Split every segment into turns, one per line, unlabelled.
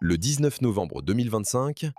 Le 19 novembre 2025,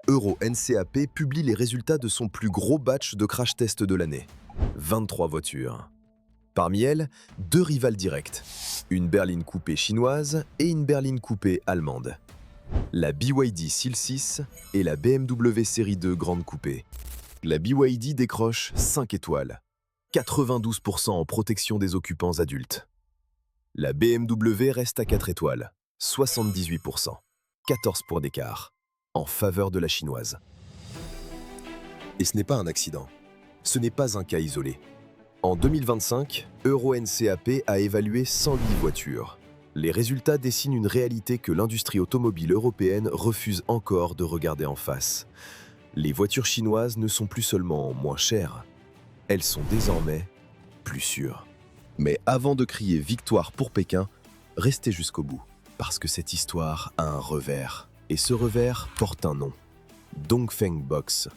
Euro NCAP publie les résultats de son plus gros batch de crash test de l'année. 23 voitures. Parmi elles, deux rivales directes. Une berline coupée chinoise et une berline coupée allemande. La BYD Seal 6 et la BMW Série 2 Grande Coupée. La BYD décroche 5 étoiles. 92% en protection des occupants adultes. La BMW reste à 4 étoiles. 78%. 14 points d'écart. En faveur de la chinoise. Et ce n'est pas un accident. Ce n'est pas un cas isolé. En 2025, Euro NCAP a évalué 108 voitures. Les résultats dessinent une réalité que l'industrie automobile européenne refuse encore de regarder en face. Les voitures chinoises ne sont plus seulement moins chères, elles sont désormais plus sûres. Mais avant de crier victoire pour Pékin, restez jusqu'au bout, parce que cette histoire a un revers. Et ce revers porte un nom. Dongfeng Box.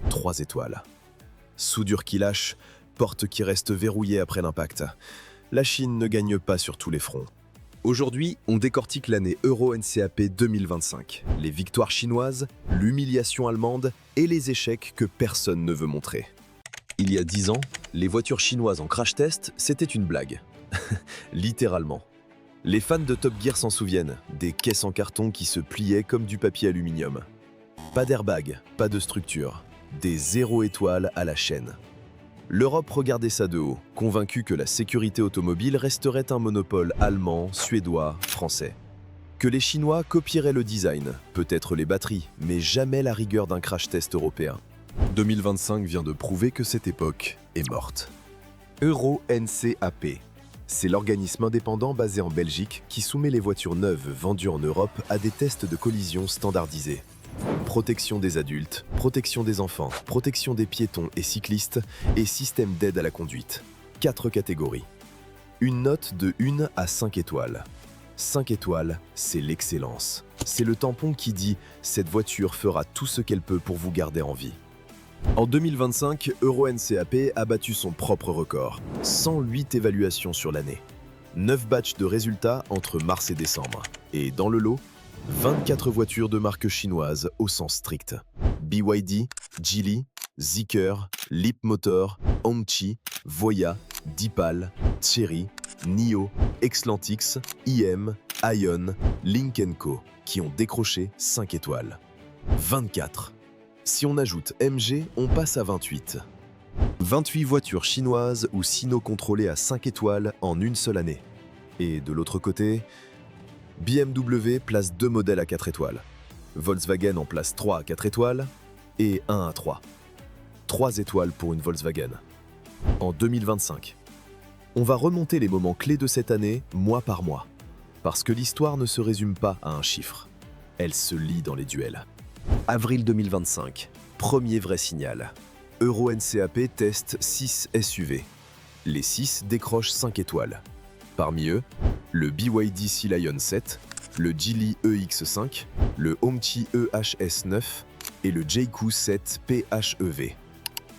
3 étoiles. Soudure qui lâche, porte qui reste verrouillée après l'impact. La Chine ne gagne pas sur tous les fronts. Aujourd'hui, on décortique l'année Euro NCAP 2025. Les victoires chinoises, l'humiliation allemande et les échecs que personne ne veut montrer. Il y a 10 ans, les voitures chinoises en crash test, c'était une blague. Littéralement. Les fans de Top Gear s'en souviennent, des caisses en carton qui se pliaient comme du papier aluminium. Pas d'airbag, pas de structure, des 0 étoiles à la chaîne. L'Europe regardait ça de haut, convaincue que la sécurité automobile resterait un monopole allemand, suédois, français. Que les Chinois copieraient le design, peut-être les batteries, mais jamais la rigueur d'un crash test européen. 2025 vient de prouver que cette époque est morte. Euro NCAP. C'est l'organisme indépendant basé en Belgique qui soumet les voitures neuves vendues en Europe à des tests de collision standardisés. Protection des adultes, protection des enfants, protection des piétons et cyclistes et système d'aide à la conduite. 4 catégories. Une note de 1 à 5 étoiles. 5 étoiles, c'est l'excellence. C'est le tampon qui dit « cette voiture fera tout ce qu'elle peut pour vous garder en vie ». En 2025, Euro NCAP a battu son propre record. 108 évaluations sur l'année. 9 batchs de résultats entre mars et décembre. Et dans le lot, 24 voitures de marque chinoise au sens strict. BYD, Geely, Zeekr, Leapmotor, Hongqi, Voya, Deepal, Chery, NIO, Xlantix, IM, Ion, Lynk & Co, qui ont décroché 5 étoiles. 24. Si on ajoute MG, on passe à 28. 28 voitures chinoises ou sino-contrôlées à 5 étoiles en une seule année. Et de l'autre côté, BMW place 2 modèles à 4 étoiles. Volkswagen en place 3 à 4 étoiles et 1 à 3. 3 étoiles pour une Volkswagen. En 2025. On va remonter les moments clés de cette année, mois par mois. Parce que l'histoire ne se résume pas à un chiffre. Elle se lit dans les duels. Avril 2025. Premier vrai signal. Euro NCAP teste 6 SUV. Les 6 décrochent 5 étoiles. Parmi eux, le BYD Sea Lion 7, le Geely EX5, le Hongqi EHS9 et le Jayco 7 PHEV.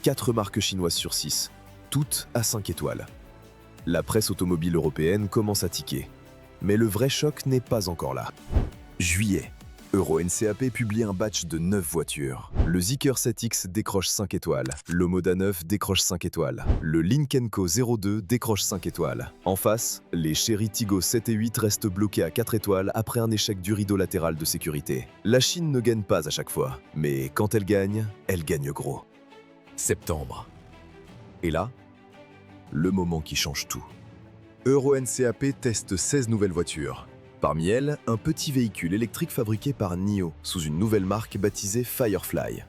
4 marques chinoises sur 6, toutes à 5 étoiles. La presse automobile européenne commence à tiquer. Mais le vrai choc n'est pas encore là. Juillet. Euro NCAP publie un batch de 9 voitures. Le Zeekr 7X décroche 5 étoiles. Le Moda 9 décroche 5 étoiles. Le Lynk & Co 02 décroche 5 étoiles. En face, les Chery Tiggo 7 et 8 restent bloqués à 4 étoiles après un échec du rideau latéral de sécurité. La Chine ne gagne pas à chaque fois, mais quand elle gagne gros. Septembre. Et là, le moment qui change tout. Euro NCAP teste 16 nouvelles voitures. Parmi elles, un petit véhicule électrique fabriqué par NIO sous une nouvelle marque baptisée Firefly.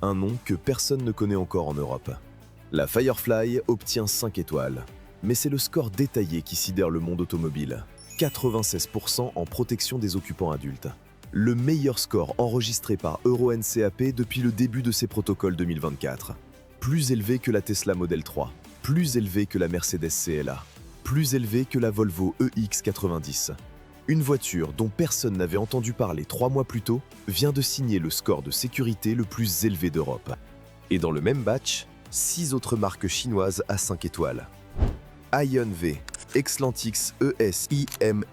Un nom que personne ne connaît encore en Europe. La Firefly obtient 5 étoiles. Mais c'est le score détaillé qui sidère le monde automobile. 96% en protection des occupants adultes. Le meilleur score enregistré par Euro NCAP depuis le début de ses protocoles 2024. Plus élevé que la Tesla Model 3. Plus élevé que la Mercedes CLA. Plus élevé que la Volvo EX90. Une voiture dont personne n'avait entendu parler 3 mois plus tôt vient de signer le score de sécurité le plus élevé d'Europe. Et dans le même batch, 6 autres marques chinoises à 5 étoiles. Ion V, Xlantix ESIMIM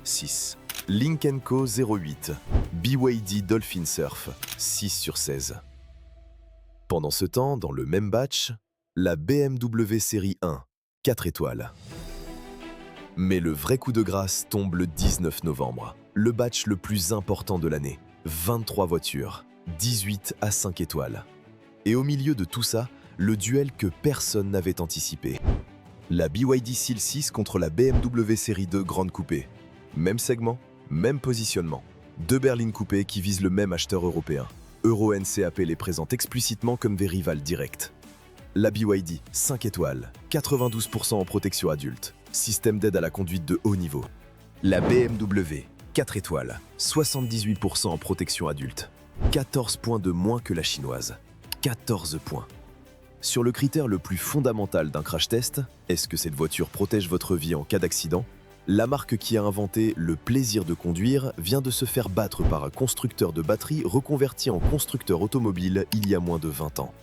6, Lynk & Co 08, BYD Dolphin Surf 6/16. Pendant ce temps, dans le même batch, la BMW série 1, 4 étoiles. Mais le vrai coup de grâce tombe le 19 novembre, le batch le plus important de l'année. 23 voitures, 18 à 5 étoiles. Et au milieu de tout ça, le duel que personne n'avait anticipé. La BYD Seal 6 contre la BMW série 2 Grande Coupé. Même segment, même positionnement. Deux berlines coupées qui visent le même acheteur européen. Euro NCAP les présente explicitement comme des rivales directs. La BYD, 5 étoiles, 92% en protection adulte, système d'aide à la conduite de haut niveau. La BMW, 4 étoiles, 78% en protection adulte, 14 points de moins que la chinoise. 14 points. Sur le critère le plus fondamental d'un crash test, est-ce que cette voiture protège votre vie en cas d'accident? La marque qui a inventé le plaisir de conduire vient de se faire battre par un constructeur de batterie reconverti en constructeur automobile il y a moins de 20 ans.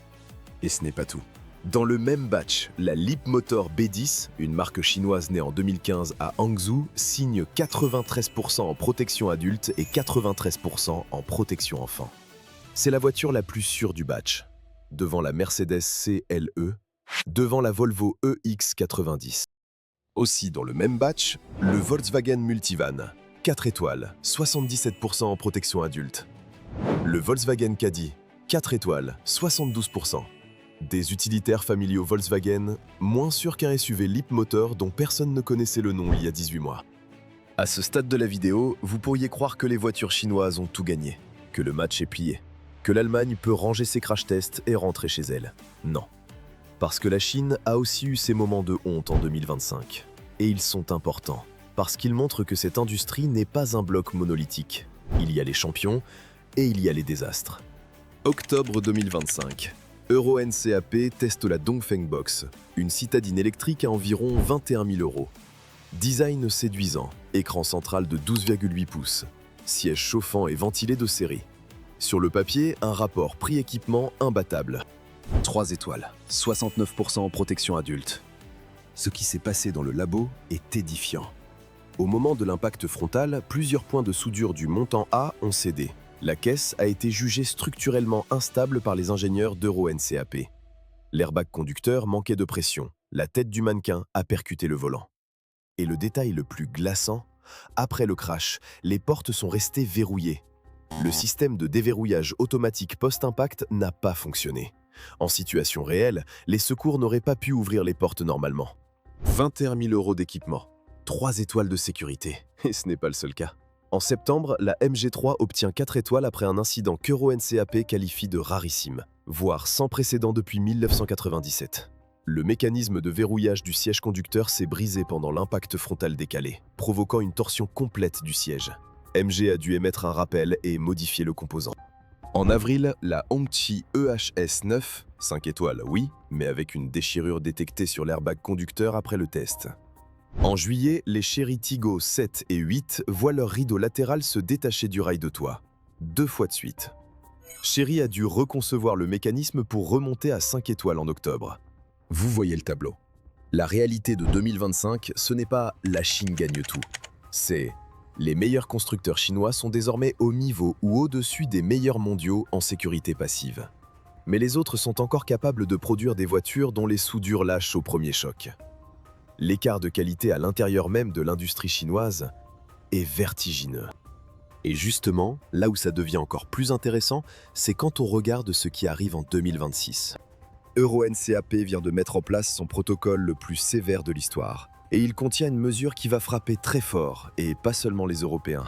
Et ce n'est pas tout. Dans le même batch, la Leapmotor B10, une marque chinoise née en 2015 à Hangzhou, signe 93% en protection adulte et 93% en protection enfant. C'est la voiture la plus sûre du batch, devant la Mercedes CLE, devant la Volvo EX90. Aussi dans le même batch, le Volkswagen Multivan, 4 étoiles, 77% en protection adulte. Le Volkswagen Caddy, 4 étoiles, 72%. Des utilitaires familiaux Volkswagen, moins sûrs qu'un SUV Leapmotor dont personne ne connaissait le nom il y a 18 mois. À ce stade de la vidéo, vous pourriez croire que les voitures chinoises ont tout gagné, que le match est plié, que l'Allemagne peut ranger ses crash tests et rentrer chez elle. Non. Parce que la Chine a aussi eu ses moments de honte en 2025. Et ils sont importants, parce qu'ils montrent que cette industrie n'est pas un bloc monolithique. Il y a les champions et il y a les désastres. Octobre 2025. Euro NCAP teste la Dongfeng Box, une citadine électrique à environ 21 000 €. Design séduisant, écran central de 12,8 pouces, siège chauffant et ventilé de série. Sur le papier, un rapport prix-équipement imbattable. 3 étoiles, 69% en protection adulte. Ce qui s'est passé dans le labo est édifiant. Au moment de l'impact frontal, plusieurs points de soudure du montant A ont cédé. La caisse a été jugée structurellement instable par les ingénieurs d'Euro NCAP. L'airbag conducteur manquait de pression. La tête du mannequin a percuté le volant. Et le détail le plus glaçant, après le crash, les portes sont restées verrouillées. Le système de déverrouillage automatique post-impact n'a pas fonctionné. En situation réelle, les secours n'auraient pas pu ouvrir les portes normalement. 21 000 € d'équipement, 3 étoiles de sécurité, et ce n'est pas le seul cas. En septembre, la MG3 obtient 4 étoiles après un incident qu'Euro NCAP qualifie de rarissime, voire sans précédent depuis 1997. Le mécanisme de verrouillage du siège conducteur s'est brisé pendant l'impact frontal décalé, provoquant une torsion complète du siège. MG a dû émettre un rappel et modifier le composant. En avril, la Hongqi EHS9, 5 étoiles, oui, mais avec une déchirure détectée sur l'airbag conducteur après le test. En juillet, les Chery Tiggo 7 et 8 voient leur rideau latéral se détacher du rail de toit, 2 fois de suite. Chery a dû reconcevoir le mécanisme pour remonter à 5 étoiles en octobre. Vous voyez le tableau. La réalité de 2025, ce n'est pas « la Chine gagne tout », c'est les meilleurs constructeurs chinois sont désormais au niveau ou au-dessus des meilleurs mondiaux en sécurité passive. Mais les autres sont encore capables de produire des voitures dont les soudures lâchent au premier choc. L'écart de qualité à l'intérieur même de l'industrie chinoise est vertigineux. Et justement, là où ça devient encore plus intéressant, c'est quand on regarde ce qui arrive en 2026. Euro NCAP vient de mettre en place son protocole le plus sévère de l'histoire. Et il contient une mesure qui va frapper très fort, et pas seulement les Européens.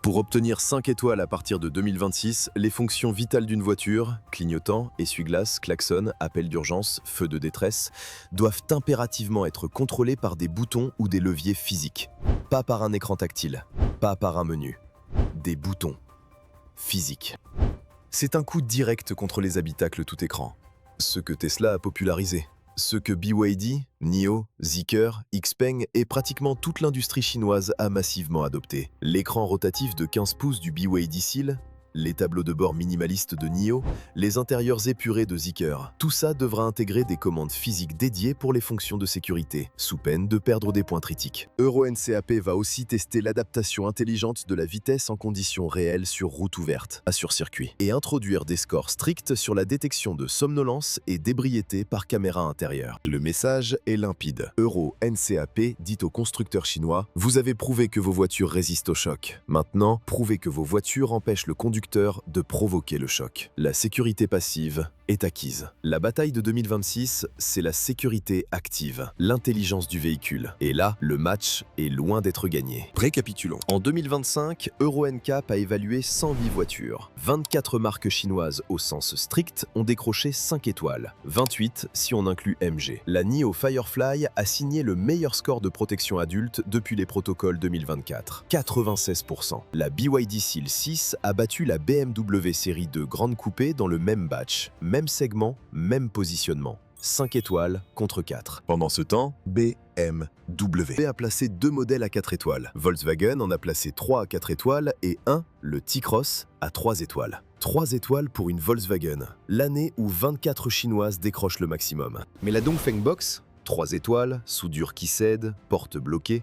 Pour obtenir 5 étoiles à partir de 2026, les fonctions vitales d'une voiture, clignotant, essuie-glace, klaxon, appel d'urgence, feu de détresse, doivent impérativement être contrôlées par des boutons ou des leviers physiques. Pas par un écran tactile, pas par un menu. Des boutons physiques. C'est un coup direct contre les habitacles tout écran. Ce que Tesla a popularisé. Ce que BYD, NIO, Zeekr, Xpeng et pratiquement toute l'industrie chinoise a massivement adopté. L'écran rotatif de 15 pouces du BYD Seal, les tableaux de bord minimalistes de NIO, les intérieurs épurés de Zeekr. Tout ça devra intégrer des commandes physiques dédiées pour les fonctions de sécurité, sous peine de perdre des points critiques. Euro NCAP va aussi tester l'adaptation intelligente de la vitesse en conditions réelles sur route ouverte, sur circuit, et introduire des scores stricts sur la détection de somnolence et d'ébriété par caméra intérieure. Le message est limpide. Euro NCAP dit aux constructeurs chinois « Vous avez prouvé que vos voitures résistent au choc. Maintenant, prouvez que vos voitures empêchent le conducteur de provoquer le choc. » La sécurité passive est acquise. La bataille de 2026, c'est la sécurité active, l'intelligence du véhicule. Et là, le match est loin d'être gagné. Récapitulons. En 2025, Euro NCAP a évalué 108 voitures. 24 marques chinoises au sens strict ont décroché 5 étoiles, 28 si on inclut MG. La NIO Firefly a signé le meilleur score de protection adulte depuis les protocoles 2024, 96%. La BYD Seal 6 a battu la BMW série 2 Grande Coupé dans le même batch, même segment, même positionnement. 5 étoiles contre 4. Pendant ce temps, BMW a placé 2 modèles à 4 étoiles. Volkswagen en a placé 3 à 4 étoiles et le T-Cross, à 3 étoiles. 3 étoiles pour une Volkswagen, l'année où 24 Chinoises décrochent le maximum. Mais la Dongfeng Box, 3 étoiles, soudure qui cède, porte bloquée,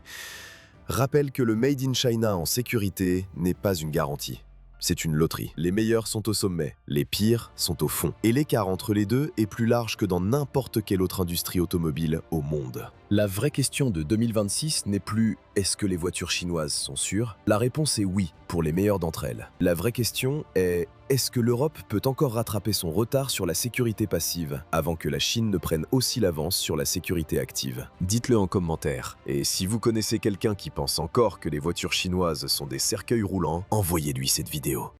rappelle que le Made in China en sécurité n'est pas une garantie. C'est une loterie. Les meilleurs sont au sommet, les pires sont au fond. Et l'écart entre les deux est plus large que dans n'importe quelle autre industrie automobile au monde. La vraie question de 2026 n'est plus « est-ce que les voitures chinoises sont sûres ?» La réponse est oui, pour les meilleures d'entre elles. La vraie question est « est-ce que l'Europe peut encore rattraper son retard sur la sécurité passive avant que la Chine ne prenne aussi l'avance sur la sécurité active ?» Dites-le en commentaire. Et si vous connaissez quelqu'un qui pense encore que les voitures chinoises sont des cercueils roulants, envoyez-lui cette vidéo.